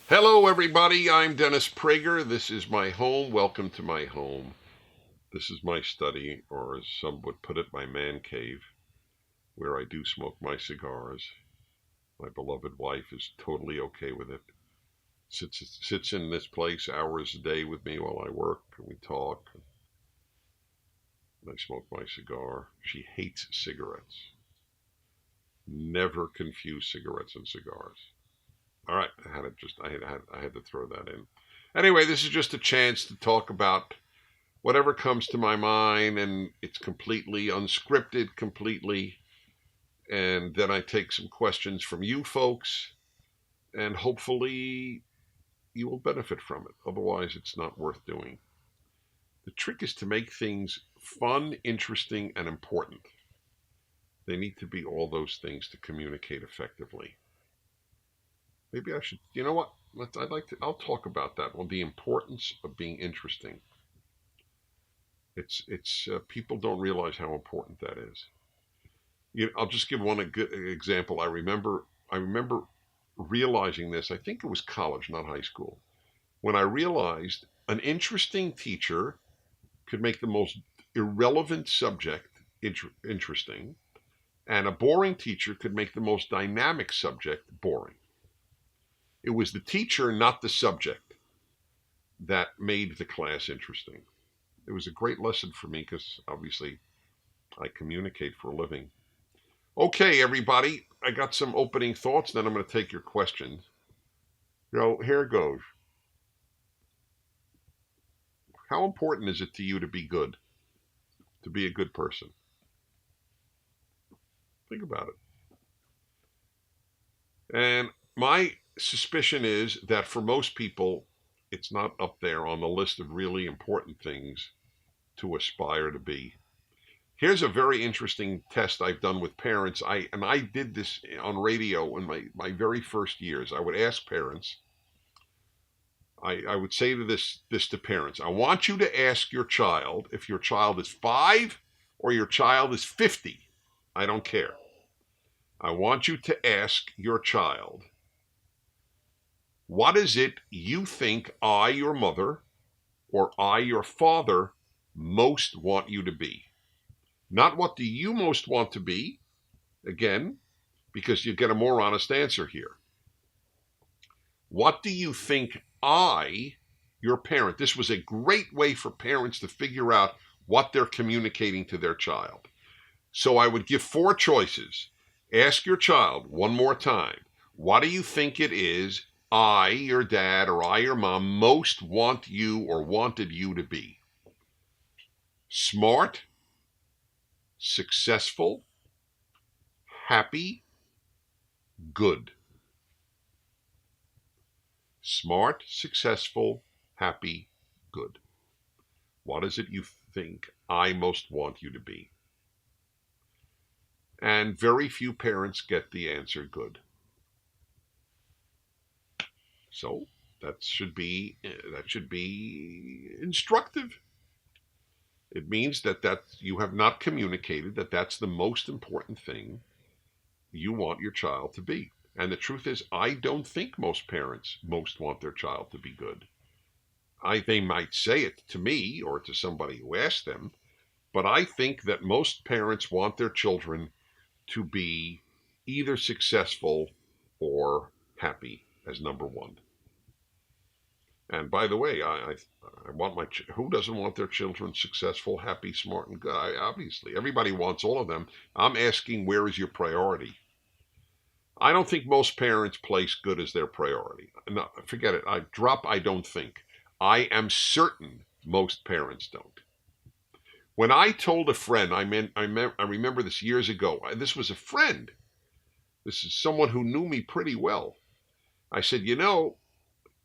Hello, everybody. I'm Dennis Prager. This is my home. Welcome to my home. This is my study, or as some would put it, my man cave, where I do smoke my cigars. My beloved wife is totally okay with it. Sits in this place hours a day with me while I work, and we talk. And I smoke my cigar. She hates cigarettes. Never confuse cigarettes and cigars. All right, I had to throw that in. Anyway, this is just a chance to talk about whatever comes to my mind, and it's completely unscripted, completely. And then I take some questions from you folks, and hopefully you will benefit from it. Otherwise, it's not worth doing. The trick is to make things fun, interesting, and important. They need to be all those things to communicate effectively. Maybe I should, you know what? I'll talk about that one, the importance of being interesting. It's people don't realize how important that is. I'll just give one a good example. I remember realizing this. I think it was college, not high school, when I realized an interesting teacher could make the most irrelevant subject interesting, and a boring teacher could make the most dynamic subject boring. It was the teacher, not the subject, that made the class interesting. It was a great lesson for me because obviously I communicate for a living. Okay, everybody, I got some opening thoughts, then I'm going to take your questions. Here goes. How important is it to you to be good, to be a good person? Think about it. And my suspicion is that for most people, it's not up there on the list of really important things to aspire to be. Here's a very interesting test I've done with parents. I did this on radio in my very first years. I would ask parents, I would say this to parents. I want you to ask your child if your child is 5 or your child is 50. I don't care. I want you to ask your child, what is it you think I, your mother, or I, your father, most want you to be? Not what do you most want to be, again, because you get a more honest answer here. What do you think I, your parent? This was a great way for parents to figure out what they're communicating to their child. So I would give 4 choices. Ask your child one more time, what do you think it is I, your dad, or I, your mom, most want you or wanted you to be? Smart, successful, happy, good. Smart, successful, happy, good. What is it you think I most want you to be? And very few parents get the answer good. So that should be instructive. It means that you have not communicated that that's the most important thing you want your child to be. And the truth is, I don't think most parents most want their child to be good. They might say it to me or to somebody who asked them, but I think that most parents want their children to be either successful or happy as number one. And by the way, I want who doesn't want their children successful, happy, smart, and good? Obviously, everybody wants all of them. I'm asking, where is your priority? I don't think most parents place good as their priority. No, forget it. I don't think. I am certain most parents don't. When I told a friend, I remember this years ago. This was a friend. This is someone who knew me pretty well. I said,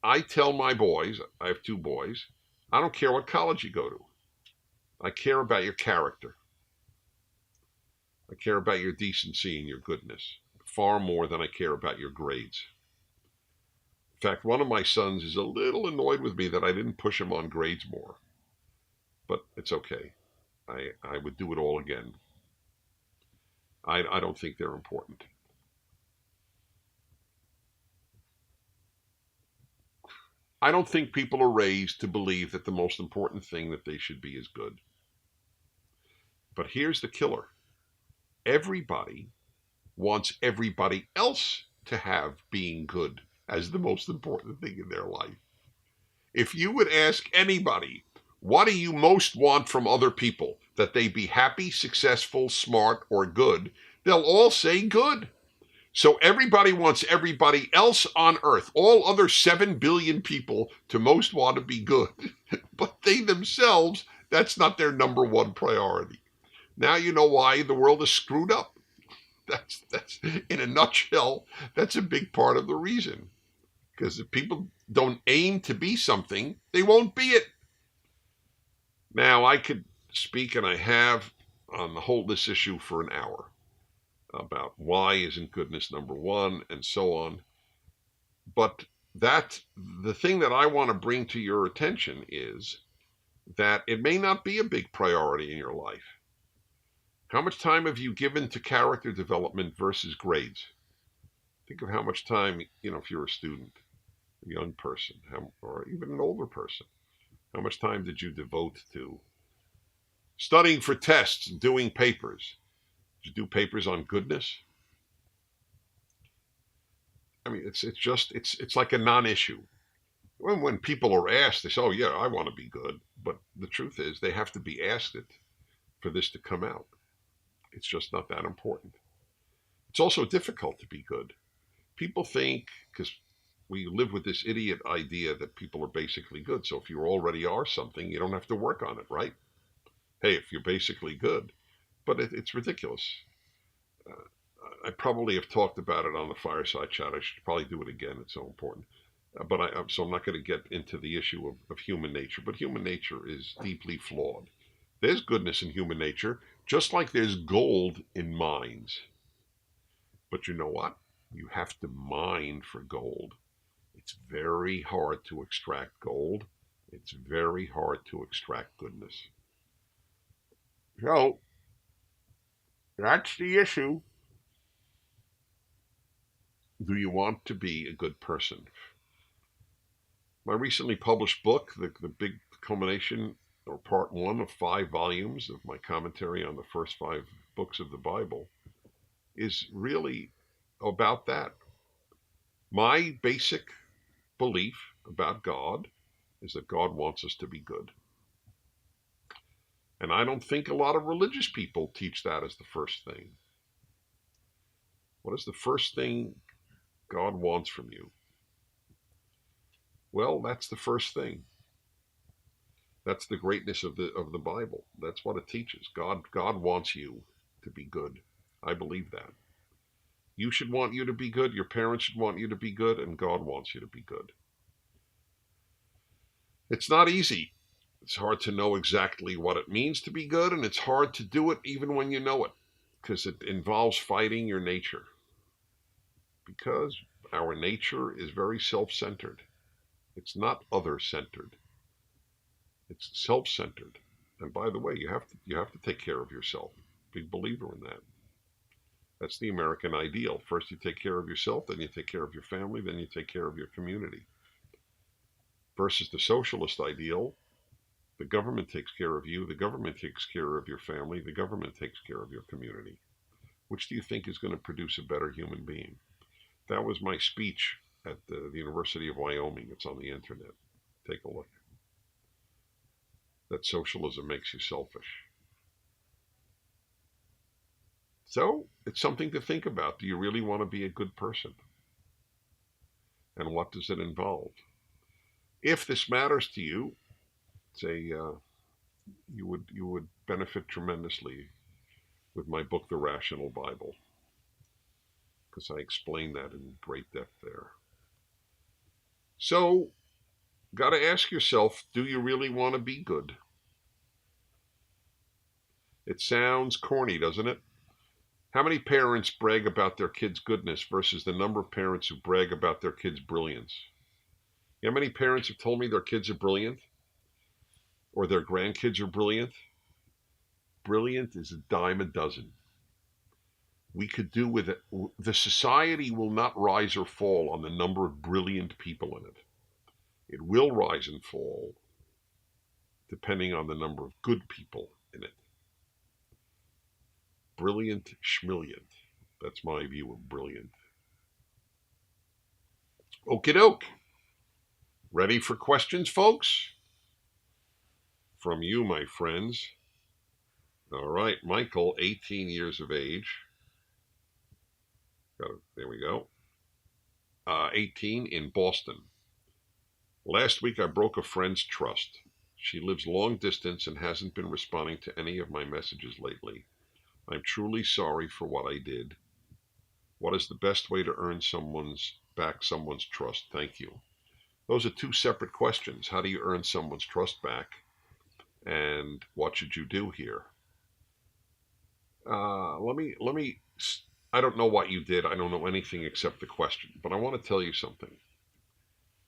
I tell my boys, I have 2 boys, I don't care what college you go to. I care about your character. I care about your decency and your goodness far more than I care about your grades. In fact, one of my sons is a little annoyed with me that I didn't push him on grades more. But it's okay. I would do it all again. I don't think they're important. I don't think people are raised to believe that the most important thing that they should be is good. But here's the killer. Everybody wants everybody else to have being good as the most important thing in their life. If you would ask anybody, what do you most want from other people? That they be happy, successful, smart, or good, they'll all say good. So everybody wants everybody else on earth, all other 7 billion people, to most want to be good. But they themselves, that's not their number one priority. Now you know why the world is screwed up. That's in a nutshell, that's a big part of the reason. Because if people don't aim to be something, they won't be it. Now, I could speak, and I have, on the whole this issue for an hour about why isn't goodness number one and so on. But the thing that I want to bring to your attention is that it may not be a big priority in your life. How much time have you given to character development versus grades? Think of how much time, if you're a student, a young person, or even an older person, how much time did you devote to studying for tests, doing papers? Did you do papers on goodness? I mean, it's like a non-issue. When people are asked, they say, "Oh yeah, I want to be good," but the truth is, they have to be asked it for this to come out. It's just not that important. It's also difficult to be good. People think, because we live with this idiot idea that people are basically good. So if you already are something, you don't have to work on it, right? Hey, if you're basically good. But it's ridiculous. I probably have talked about it on the Fireside chat. I should probably do it again. It's so important. So I'm not going to get into the issue of human nature. But human nature is deeply flawed. There's goodness in human nature, just like there's gold in mines. But you know what? You have to mine for gold. It's very hard to extract gold. It's very hard to extract goodness. So, that's the issue. Do you want to be a good person? My recently published book, the big culmination, or part one of 5 volumes of my commentary on the first 5 books of the Bible, is really about that. My basic belief about God is that God wants us to be good. And I don't think a lot of religious people teach that as the first thing. What is the first thing God wants from you? Well, that's the first thing. That's the greatness of the Bible. That's what it teaches. God wants you to be good. I believe that. You should want you to be good. Your parents should want you to be good, and God wants you to be good. It's not easy. It's hard to know exactly what it means to be good, and it's hard to do it even when you know it, because it involves fighting your nature. Because our nature is very self-centered. It's not other-centered. It's self-centered. And by the way, you have to take care of yourself. Big believer in that. That's the American ideal. First you take care of yourself, then you take care of your family, then you take care of your community. Versus the socialist ideal, the government takes care of you, the government takes care of your family, the government takes care of your community. Which do you think is going to produce a better human being? That was my speech at the University of Wyoming. It's on the internet. Take a look. That socialism makes you selfish. So it's something to think about. Do you really want to be a good person? And what does it involve? If this matters to you, say you would benefit tremendously with my book, The Rational Bible, because I explain that in great depth there. So, got to ask yourself, do you really want to be good? It sounds corny, doesn't it? How many parents brag about their kids' goodness versus the number of parents who brag about their kids' brilliance? You know how many parents have told me their kids are brilliant? Or their grandkids are brilliant? Brilliant is a dime a dozen. We could do with it. The society will not rise or fall on the number of brilliant people in it. It will rise and fall depending on the number of good people in it. Brilliant schmilliant. That's my view of brilliant. Okie doke. Ready for questions, folks? From you, my friends. All right, Michael, 18 years of age. There we go. 18 in Boston. Last week I broke a friend's trust. She lives long distance and hasn't been responding to any of my messages lately. I'm truly sorry for what I did. What is the best way to earn someone's trust? Thank you. Those are two separate questions. How do you earn someone's trust back? And what should you do here? Let me, I don't know what you did. I don't know anything except the question, but I want to tell you something.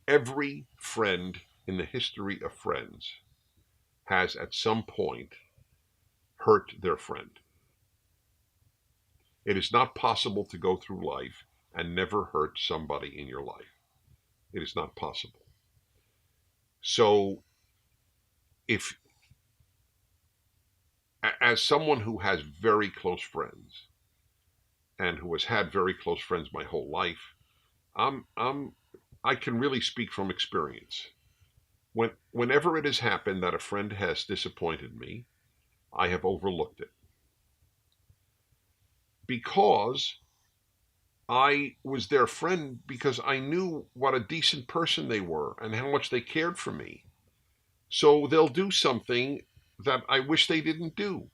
Every friend in the history of friends has at some point hurt their friend. It is not possible to go through life and never hurt somebody in your life. It is not possible. So if, as someone who has very close friends and who has had very close friends my whole life, I can really speak from experience. Whenever it has happened that a friend has disappointed me, I have overlooked it. Because I was their friend, because I knew what a decent person they were and how much they cared for me. So they'll do something that I wish they didn't do.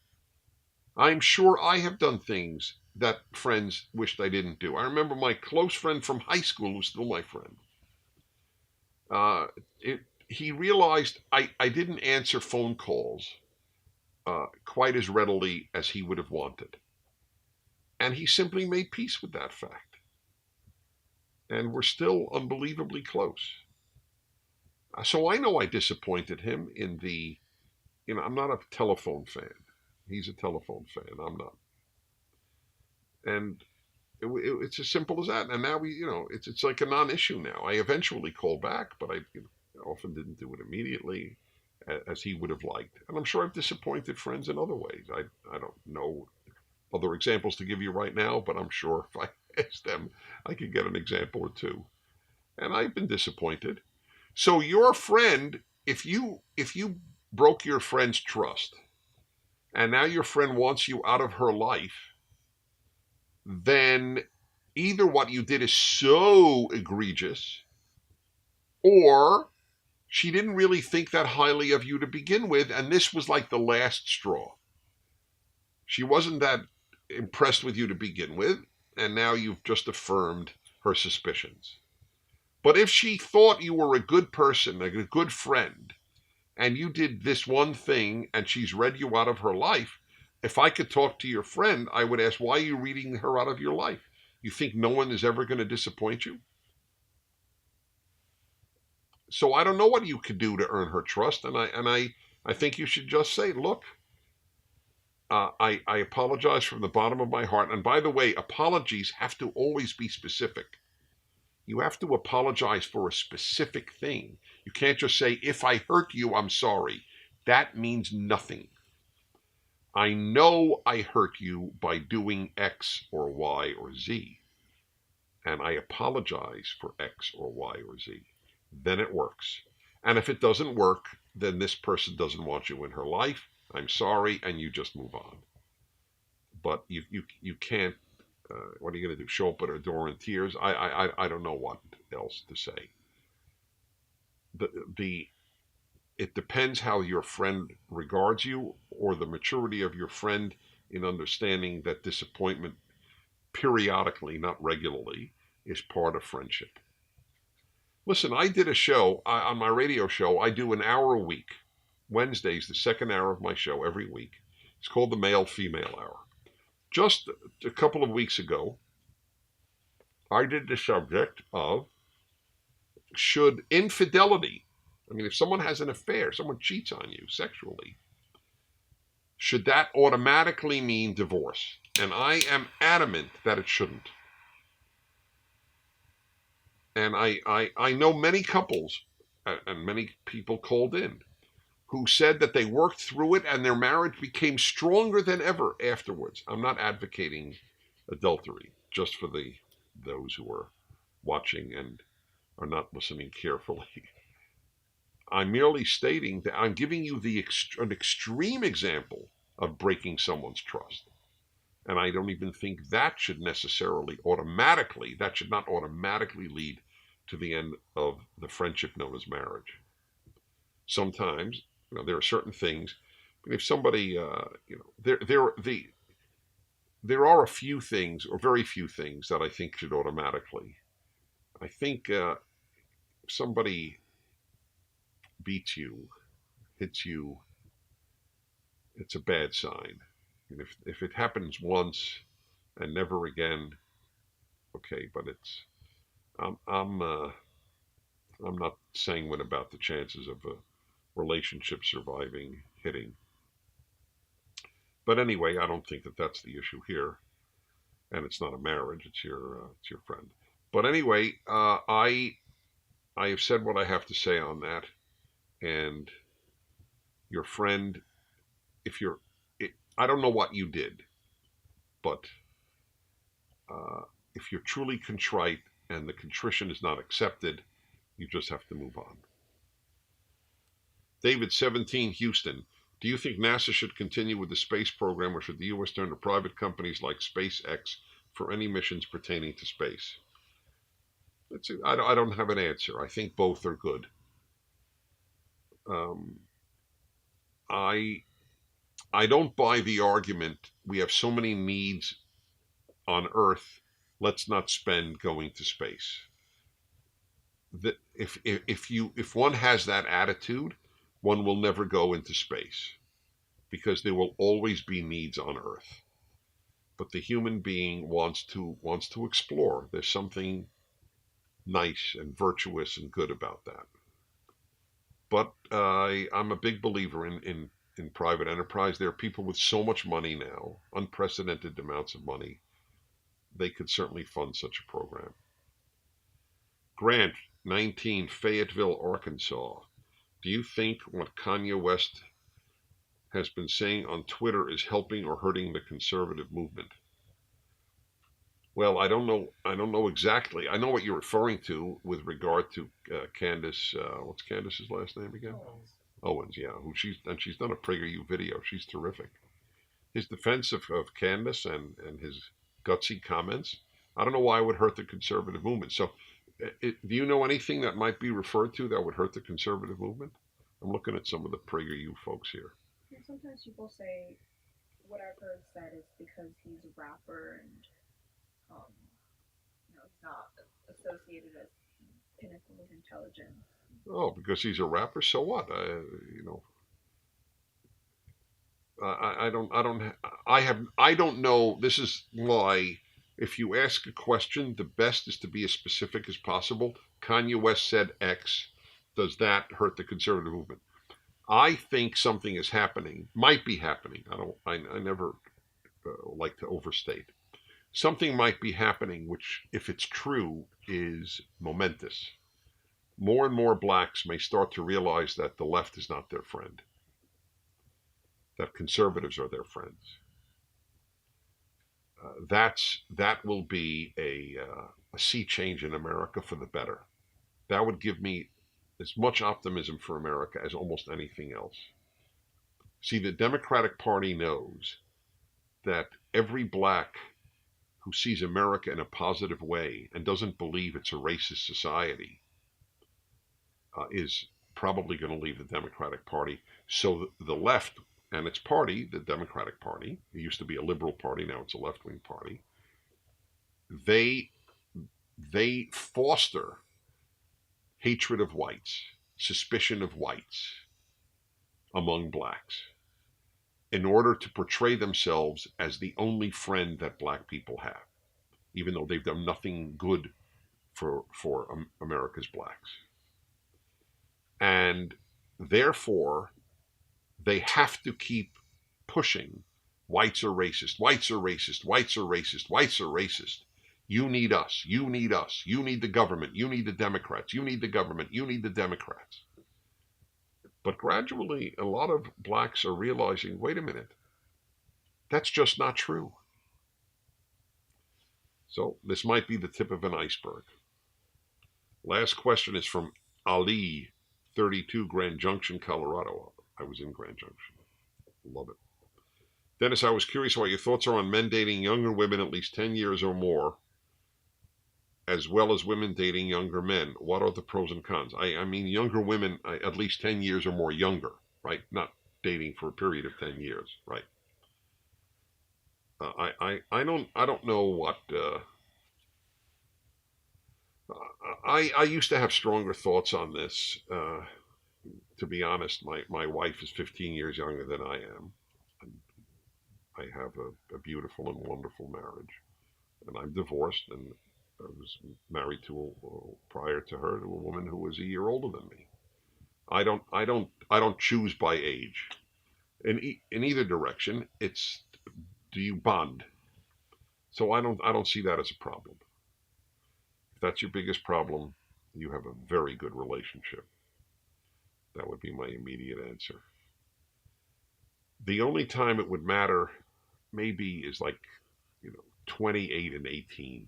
I'm sure I have done things that friends wished I didn't do. I remember my close friend from high school, who's still my friend. He realized I didn't answer phone calls quite as readily as he would have wanted. And he simply made peace with that fact. And we're still unbelievably close. So I know I disappointed him in the, I'm not a telephone fan. He's a telephone fan. I'm not. And it's as simple as that. And now it's like a non-issue now. I eventually called back, but I often didn't do it immediately as he would have liked. And I'm sure I've disappointed friends in other ways. I don't know other examples to give you right now, but I'm sure if I ask them, I could get an example or two. And I've been disappointed. So your friend, if you broke your friend's trust, and now your friend wants you out of her life, then either what you did is so egregious, or she didn't really think that highly of you to begin with, and this was like the last straw. She wasn't that impressed with you to begin with, and now you've just affirmed her suspicions. But if she thought you were a good person, a good friend, and you did this one thing and she's read you out of her life, if I could talk to your friend, I would ask, why are you reading her out of your life? You think no one is ever going to disappoint you? So I don't know what you could do to earn her trust, and I think you should just say, look, I apologize from the bottom of my heart. And by the way, apologies have to always be specific. You have to apologize for a specific thing. You can't just say, if I hurt you, I'm sorry. That means nothing. I know I hurt you by doing X or Y or Z, and I apologize for X or Y or Z. Then it works. And if it doesn't work, then this person doesn't want you in her life. I'm sorry, and you just move on. But you can't. What are you going to do? Show up at her door in tears? I don't know what else to say. It depends how your friend regards you, or the maturity of your friend in understanding that disappointment periodically, not regularly, is part of friendship. Listen, I did a show on my radio show. I do an hour a week. Wednesday's the second hour of my show every week. It's called the Male-Female Hour. Just a couple of weeks ago, I did the subject of, should infidelity, if someone has an affair, someone cheats on you sexually, should that automatically mean divorce? And I am adamant that it shouldn't. And I know many couples and many people called in, who said that they worked through it and their marriage became stronger than ever afterwards. I'm not advocating adultery, just for those who are watching and are not listening carefully. I'm merely stating that I'm giving you an extreme example of breaking someone's trust. And I don't even think that should not automatically lead to the end of the friendship known as marriage. Sometimes, there are certain things. If somebody, there are a few things, or very few things, that I think should automatically. I think if somebody beats you, hits you, it's a bad sign. And if it happens once and never again, okay. But I'm not sanguine about the chances of a relationship surviving hitting. But anyway, I don't think that that's the issue here, and it's not a marriage. It's your friend. But anyway, I have said what I have to say on that, and your friend, if you're, I don't know what you did, but if you're truly contrite and the contrition is not accepted, you just have to move on. David 17, Houston. Do you think NASA should continue with the space program, or should the U.S. turn to private companies like SpaceX for any missions pertaining to space? I don't have an answer. I think both are good. I don't buy the argument, we have so many needs on Earth, let's not spend going to space. That if one has that attitude, one will never go into space, because there will always be needs on Earth. But the human being wants to explore. There's something nice and virtuous and good about that. But I'm a big believer in private enterprise. There are people with so much money now, unprecedented amounts of money. They could certainly fund such a program. Grant, 19, Fayetteville, Arkansas. Do you think what Kanye West has been saying on Twitter is helping or hurting the conservative movement? Well, I don't know exactly. I know what you're referring to with regard to Candace. What's Candace's last name again? Owens, yeah. She's done a PragerU video. She's terrific. His defense of Candace and his gutsy comments, I don't know why it would hurt the conservative movement. So, do you know anything that might be referred to that would hurt the conservative movement? I'm looking at some of the PragerU folks here. And sometimes people say what I've heard said is because he's a rapper and he's not associated as pinnacle of intelligence. Oh, because he's a rapper, so what? I don't know. This is why, if you ask a question, the best is to be as specific as possible. Kanye West said X. Does that hurt the conservative movement? I think something is happening, might be happening. I never like to overstate. Something might be happening, which, if it's true, is momentous. More and more blacks may start to realize that the left is not their friend, that conservatives are their friends. That will be a sea change in America for the better. That would give me as much optimism for America as almost anything else. See, the Democratic Party knows that every black who sees America in a positive way and doesn't believe it's a racist society is probably going to leave the Democratic Party. So the left and its party, the Democratic Party, it used to be a liberal party, now it's a left-wing party, they foster hatred of whites, suspicion of whites among blacks, in order to portray themselves as the only friend that black people have, even though they've done nothing good for America's blacks. And therefore, they have to keep pushing whites are racist, whites are racist, whites are racist, whites are racist. You need us. You need us. You need the government. You need the Democrats. You need the government. You need the Democrats. But gradually, a lot of blacks are realizing, wait a minute, that's just not true. So this might be the tip of an iceberg. Last question is from Ali, 32, Grand Junction, Colorado. I was in Grand Junction. Love it. Dennis, I was curious what your thoughts are on men dating younger women at least 10 years or more, as well as women dating younger men. What are the pros and cons? I mean, younger women at least 10 years or more younger, right? Not dating for a period of 10 years, right? I don't know what. I used to have stronger thoughts on this. To be honest, my wife is 15 years younger than I am. I have a beautiful and wonderful marriage, and I'm divorced, and I was married prior to her to a woman who was a year older than me. I don't choose by age. In either direction, it's do you bond? So I don't see that as a problem. If that's your biggest problem, you have a very good relationship. That would be my immediate answer. The only time it would matter maybe is like, 28 and 18,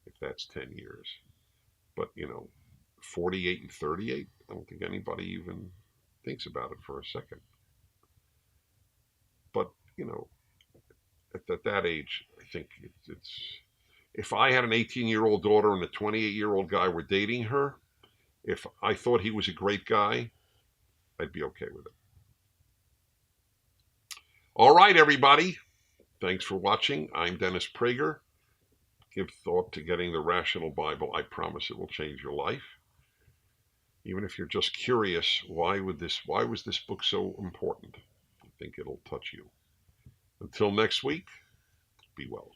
if that's 10 years. But, 48 and 38, I don't think anybody even thinks about it for a second. But, at that age, I think it's if I had an 18-year-old daughter and a 28-year-old guy were dating her, if I thought he was a great guy, I'd be okay with it. All right, everybody. Thanks for watching. I'm Dennis Prager. Give thought to getting the Rational Bible. I promise it will change your life. Even if you're just curious, why was this book so important? I think it'll touch you. Until next week, be well.